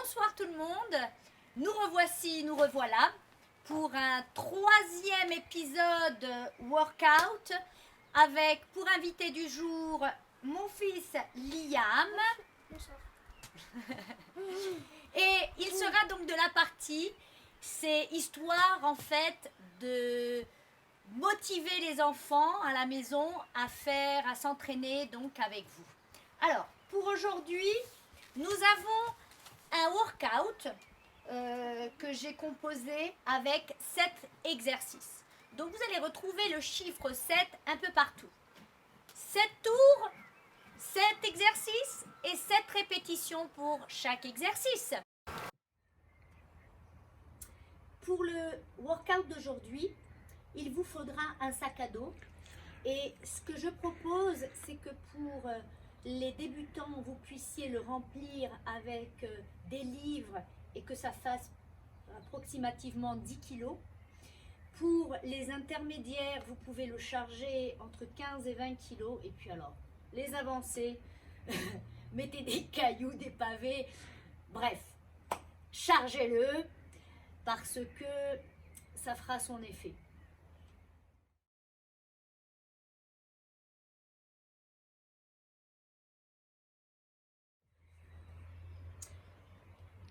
Bonsoir tout le monde, nous revoici, nous revoilà pour un troisième épisode workout avec pour invité du jour mon fils Liam. Bonsoir. Et il sera donc de la partie, c'est histoire en fait de motiver les enfants à la maison à s'entraîner donc avec vous. Alors pour aujourd'hui, nous avons un workout que j'ai composé avec 7 exercices. Donc vous allez retrouver le chiffre 7 un peu partout. 7 tours, 7 exercices et 7 répétitions pour chaque exercice. Pour le workout d'aujourd'hui, il vous faudra un sac à dos. Et ce que je propose, c'est que pour les débutants, vous puissiez le remplir avec des livres et que ça fasse approximativement 10 kilos. Pour les intermédiaires, vous pouvez le charger entre 15 et 20 kilos. Et puis alors, les avancées, mettez des cailloux, des pavés, bref, chargez-le parce que ça fera son effet.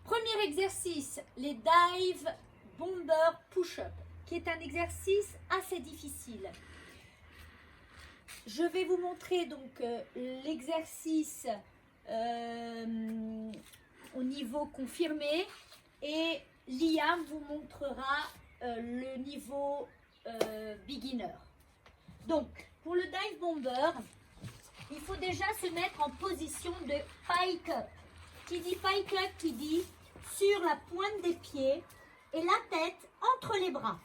Premier exercice, les dive bomber push-up, qui est un exercice assez difficile. Je vais vous montrer donc l'exercice au niveau confirmé et Liam vous montrera le niveau beginner. Donc, pour le dive bomber, il faut déjà se mettre en position de pike up. Qui dit pike up, qui dit sur la pointe des pieds et la tête entre les bras.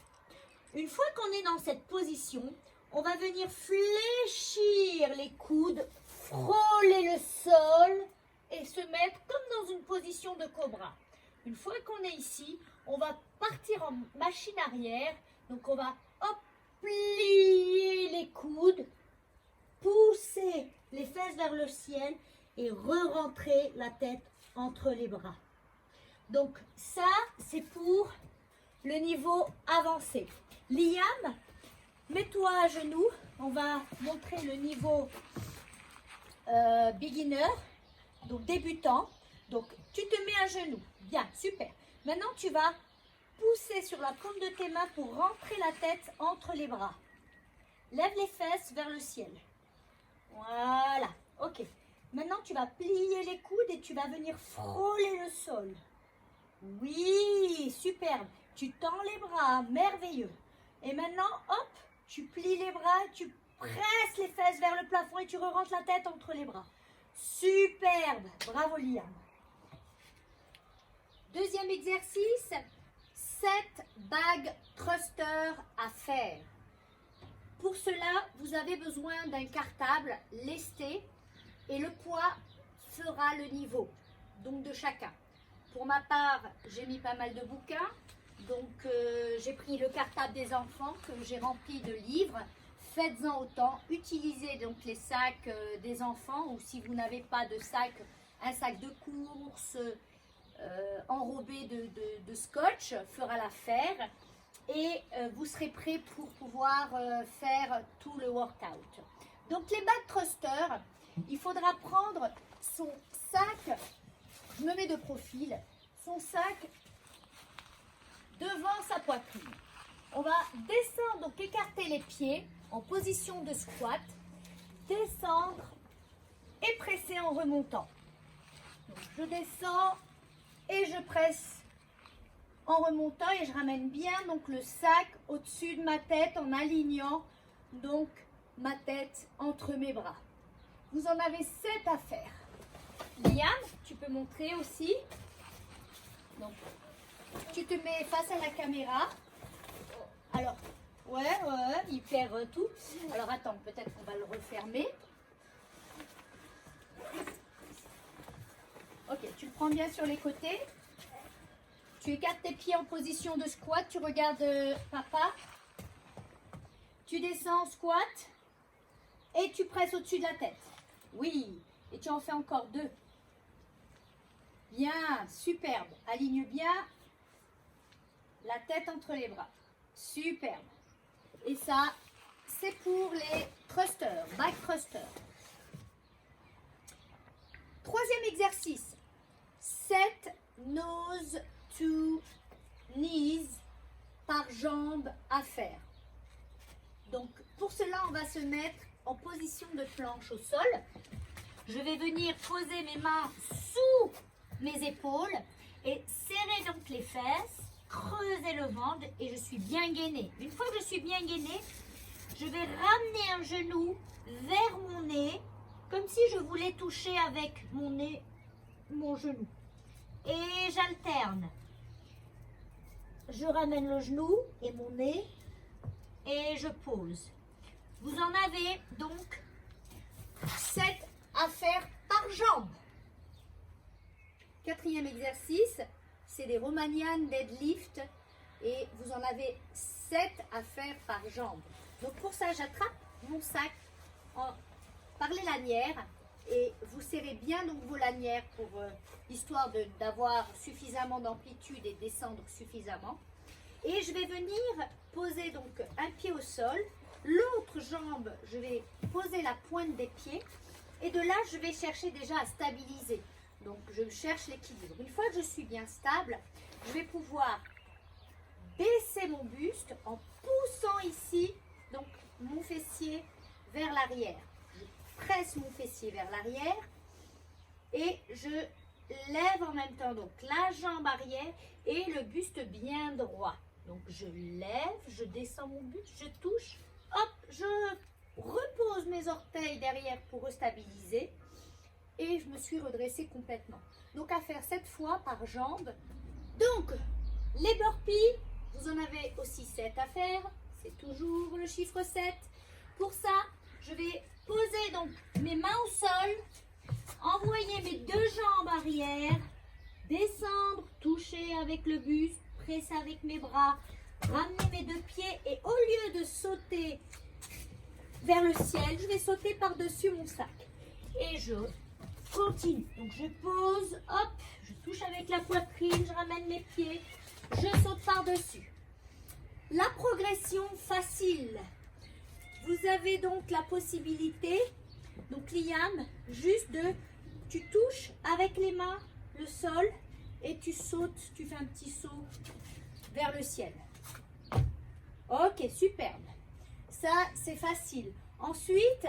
Une fois qu'on est dans cette position, on va venir fléchir les coudes, frôler le sol et se mettre comme dans une position de cobra. Une fois qu'on est ici, on va partir en machine arrière. Donc on va hop, plier les coudes, pousser les fesses vers le ciel et re-rentrer la tête entre les bras. Donc ça, c'est pour le niveau avancé. Liam, mets-toi à genoux. On va montrer le niveau beginner, donc débutant. Donc tu te mets à genoux. Bien, super. Maintenant, tu vas pousser sur la paume de tes mains pour rentrer la tête entre les bras. Lève les fesses vers le ciel. Voilà, ok. Maintenant, tu vas plier les coudes et tu vas venir frôler le sol. Oui, superbe. Tu tends les bras, merveilleux. Et maintenant, hop, tu plies les bras, tu presses les fesses vers le plafond et tu re-rentres la tête entre les bras. Superbe. Bravo, Liam. Deuxième exercice, 7 bags thruster à faire. Pour cela, vous avez besoin d'un cartable lesté et le poids fera le niveau donc de chacun. Pour ma part, j'ai mis pas mal de bouquins, donc j'ai pris le cartable des enfants que j'ai rempli de livres. Faites-en autant, utilisez donc les sacs des enfants ou si vous n'avez pas de sac, un sac de course enrobé de scotch fera l'affaire. Et vous serez prêt pour pouvoir faire tout le workout. Donc les bags thruster, il faudra prendre son sac, je me mets de profil, son sac devant sa poitrine. On va descendre, donc écarter les pieds en position de squat, descendre et presser en remontant. Donc je descends et je presse en remontant et je ramène bien donc le sac au-dessus de ma tête en alignant donc ma tête entre mes bras. Vous en avez 7 à faire. Liam, tu peux montrer aussi. Donc, tu te mets face à la caméra. Alors, ouais, il perd tout. Alors attends, peut-être qu'on va le refermer. Ok, tu le prends bien sur les côtés. Tu écartes tes pieds en position de squat, tu regardes papa. Tu descends en squat et tu presses au-dessus de la tête. Oui, et tu en fais encore 2. Bien, superbe. Aligne bien la tête entre les bras. Superbe. Et ça, c'est pour les thrusters, back thrusters. Troisième exercice. 7 nose to knees par jambe à faire. Donc, pour cela, on va se mettre en position de planche au sol. Je vais venir poser mes mains sous mes épaules et serrer donc les fesses, creuser le ventre et je suis bien gainée. Une fois que je suis bien gainée, je vais ramener un genou vers mon nez, comme si je voulais toucher avec mon nez mon genou. Et j'alterne. Je ramène le genou et mon nez et je pose. Vous en avez donc 7 à faire par jambe. Quatrième exercice, c'est des Romanian deadlift et vous en avez 7 à faire par jambe. Donc pour ça, j'attrape mon sac par les lanières et vous serrez bien donc vos lanières pour histoire d'avoir suffisamment d'amplitude et descendre suffisamment. Et je vais venir poser donc un pied au sol, l'autre jambe, je vais poser la pointe des pieds et de là, je vais chercher déjà à stabiliser. Donc, je cherche l'équilibre. Une fois que je suis bien stable, je vais pouvoir baisser mon buste en poussant ici, donc mon fessier vers l'arrière. Je presse mon fessier vers l'arrière et je lève en même temps donc la jambe arrière et le buste bien droit. Donc, je lève, je descends mon buste, je touche, hop, je repose mes orteils derrière pour restabiliser. Et je me suis redressée complètement. Donc à faire 7 fois par jambe. Donc les burpees, vous en avez aussi 7 à faire. C'est toujours le chiffre 7. Pour ça, je vais poser donc mes mains au sol, envoyer mes 2 jambes arrière, descendre, toucher avec le buste, presser avec mes bras, ramener mes 2 pieds et au lieu de sauter vers le ciel, je vais sauter par-dessus mon sac. Et je continue. Donc je pose, hop, je touche avec la poitrine, je ramène mes pieds, je saute par-dessus. La progression facile. Vous avez donc la possibilité, donc Liam, juste tu touches avec les mains le sol et tu sautes, tu fais un petit saut vers le ciel. Ok, superbe. Ça, c'est facile. Ensuite,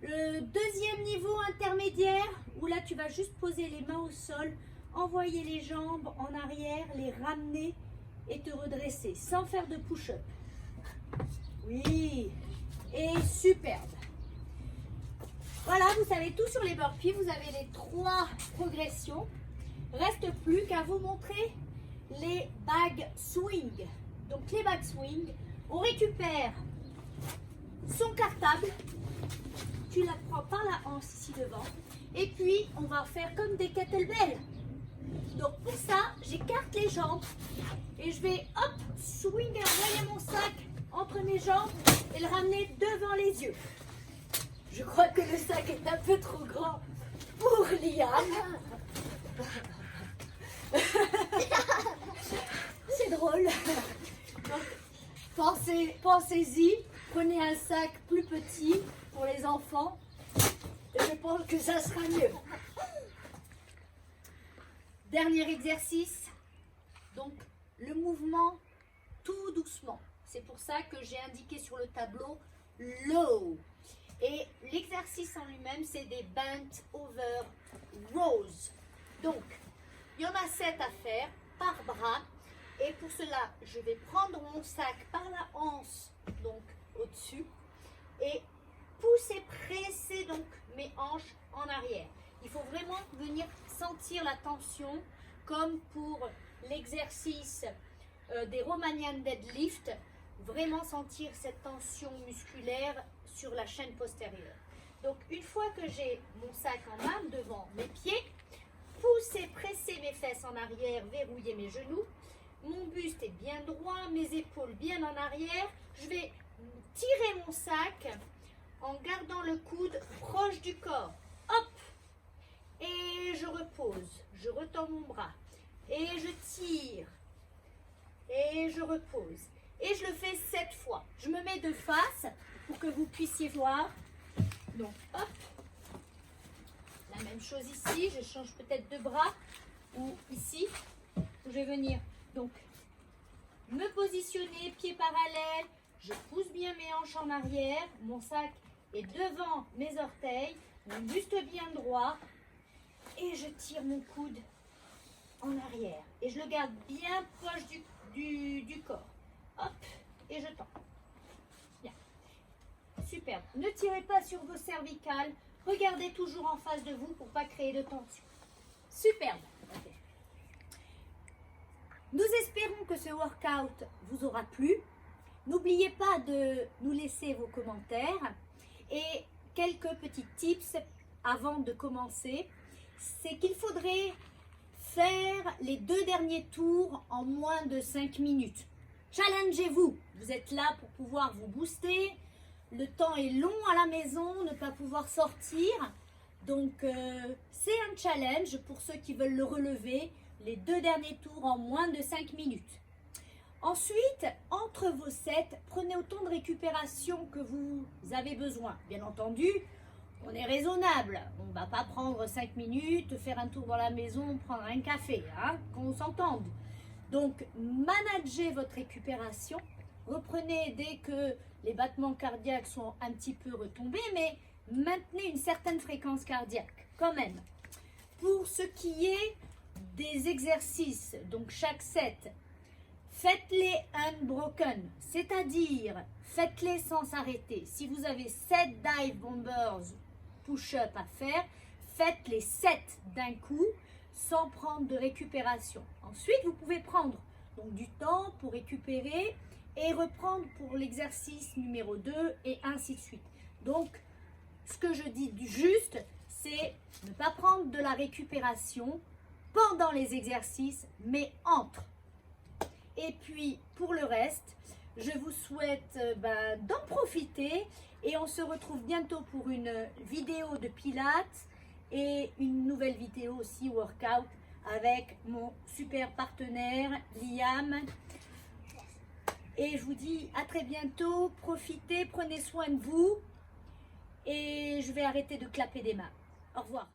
le deuxième niveau intermédiaire, où là, tu vas juste poser les mains au sol, envoyer les jambes en arrière, les ramener et te redresser, sans faire de push-up. Oui, et superbe. Voilà, vous savez tout sur les burpees, vous avez les 3 progressions. Reste plus qu'à vous montrer les bag swing. Donc les bag swing, on récupère son cartable, tu la prends par la hanche ici devant, et puis on va faire comme des kettlebells. Donc pour ça, j'écarte les jambes et je vais hop, swing et envoyer mon sac entre mes jambes et le ramener devant les yeux. Je crois que le sac est un peu trop grand pour Liam. C'est drôle. Donc, pensez-y, prenez un sac plus petit pour les enfants. Et je pense que ça sera mieux. Dernier exercice. Donc, le mouvement tout doucement. C'est pour ça que j'ai indiqué sur le tableau low. Et l'exercice en lui-même, c'est des bent over rows. Donc, il y en a 7 à faire par bras. Et pour cela, je vais prendre mon sac par la hanche, donc au-dessus, et pousser, presser donc mes hanches en arrière. Il faut vraiment venir sentir la tension, comme pour l'exercice des Romanian deadlift, vraiment sentir cette tension musculaire sur la chaîne postérieure. Donc une fois que j'ai mon sac en main devant mes pieds, pousser, presser mes fesses en arrière, verrouiller mes genoux, mon buste est bien droit, mes épaules bien en arrière, je vais tirer mon sac en gardant le coude proche du corps. Hop! Et je repose. Je retends mon bras. Et je tire. Et je repose. Et je le fais 7 fois. Je me mets de face pour que vous puissiez voir. Donc, hop. La même chose ici. Je change peut-être de bras. Ou ici. Où je vais venir. Donc, me positionner, pieds parallèles. Je pousse bien mes hanches en arrière. Mon sac est devant mes orteils. Mon buste bien droit. Et je tire mon coude en arrière. Et je le garde bien proche du corps. Hop, et je tends. Bien. Superbe. Ne tirez pas sur vos cervicales. Regardez toujours en face de vous pour ne pas créer de tension. Superbe. Okay. Nous espérons que ce workout vous aura plu. N'oubliez pas de nous laisser vos commentaires. Et quelques petits tips avant de commencer. C'est qu'il faudrait faire les 2 derniers tours en moins de 5 minutes. Challengez-vous. Vous êtes là pour pouvoir vous booster. Le temps est long à la maison, ne pas pouvoir sortir. Donc, c'est un challenge pour ceux qui veulent le relever. Les 2 derniers tours en moins de 5 minutes. Ensuite, entre vos sets, prenez autant de récupération que vous avez besoin. Bien entendu, on est raisonnable. On ne va pas prendre 5 minutes, faire un tour dans la maison, prendre un café, hein, qu'on s'entende. Donc, managez votre récupération. Reprenez dès que les battements cardiaques sont un petit peu retombés, mais maintenez une certaine fréquence cardiaque quand même. Pour ce qui est des exercices, donc chaque set, faites-les unbroken, c'est-à-dire faites-les sans s'arrêter. Si vous avez 7 dive bombers push-up à faire, faites les 7 d'un coup sans prendre de récupération. Ensuite, vous pouvez prendre donc du temps pour récupérer et reprendre pour l'exercice numéro 2 et ainsi de suite. Donc, ce que je dis du juste, c'est ne pas prendre de la récupération pendant les exercices, mais entre. Et puis, pour le reste, je vous souhaite d'en profiter et on se retrouve bientôt pour une vidéo de pilates et une nouvelle vidéo aussi workout avec mon super partenaire Liam. Et je vous dis à très bientôt, profitez, prenez soin de vous et je vais arrêter de clapper des mains. Au revoir.